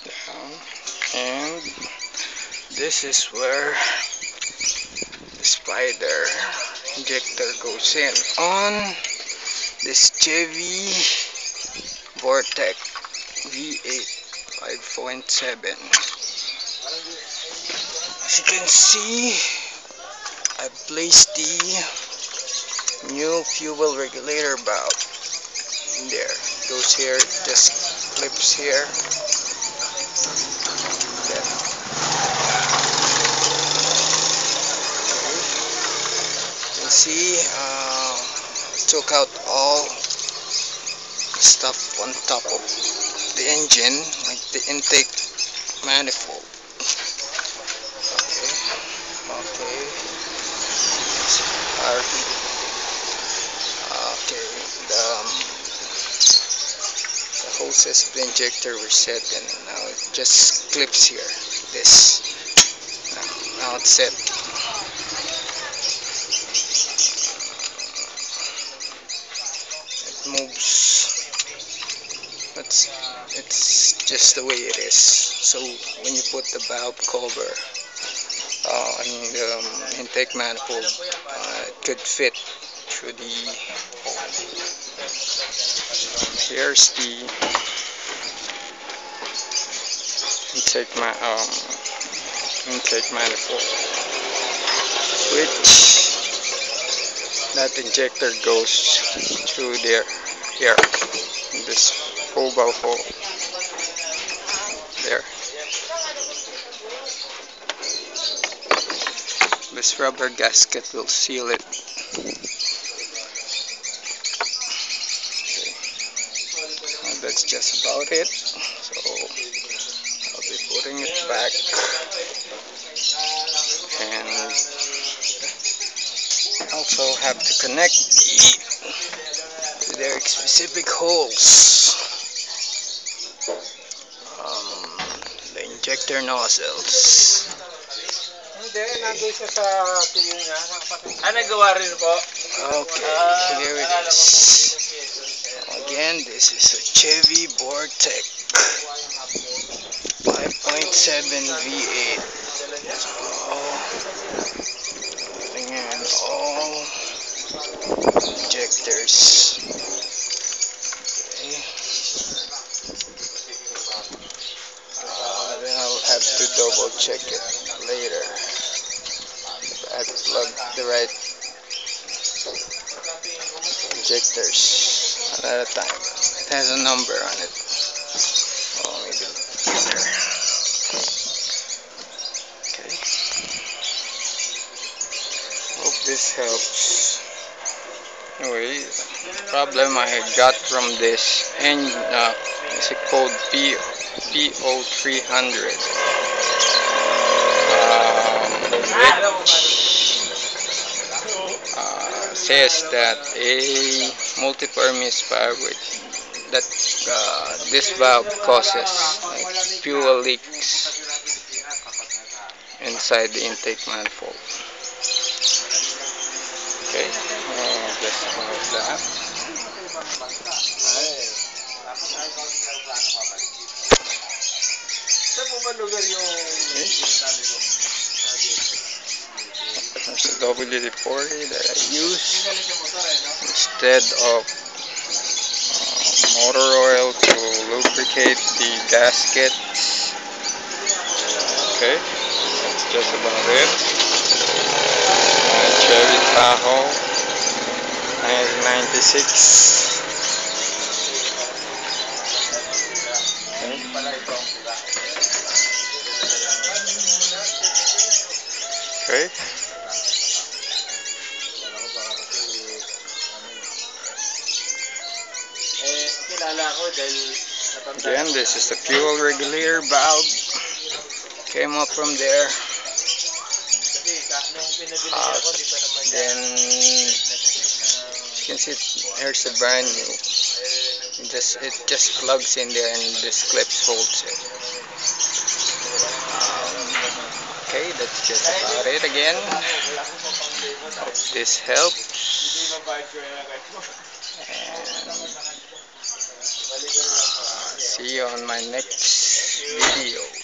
this down, and this is where the spider injector goes in on this Chevy Vortec V8 5.7. As you can see, I placed the new fuel regulator valve in there. It goes here, just clips here. Then, you can see, took out all the stuff on top of the engine, like the intake manifold. Okay. Okay. The hoses of the injector were set, and now it just clips here. This. Now it's set. It moves. It's just the way it is. So when you put the valve cover on the intake manifold, it could fit through the hole. Here's the intake manifold, which that injector goes through there, here, in this oval hole there. This rubber gasket will seal it. Okay. That's just about it. So I'll be putting it back, and also have to connect their specific holes. The injector nozzles. Hindi, nandun siya sa tuyo niya. Nagawa rin po? Okay, here it is. Again, this is a Chevy Vortec 5.7 V8. And all injectors. Okay. Then I'll have to double check it later. I plugged the right injectors one at a time. It has a number on it. Oh, maybe there. Okay. Hope this helps. Anyway, the problem I got from this engine is a code PO300, which says that a multi-purpose misfire, that this valve causes like fuel leaks inside the intake manifold. Okay, just about that. There's a WD-40 that I use instead of motor oil to lubricate the gaskets. Okay, that's just about it. My Chevy Tahoe 1996. Okay. Again, this is the fuel regulator valve. Came up from there. Then you can see here's the brand new. It just plugs in there, and this clips holds it. Okay, that's just about it again. Hope this helps. And see you on my next video.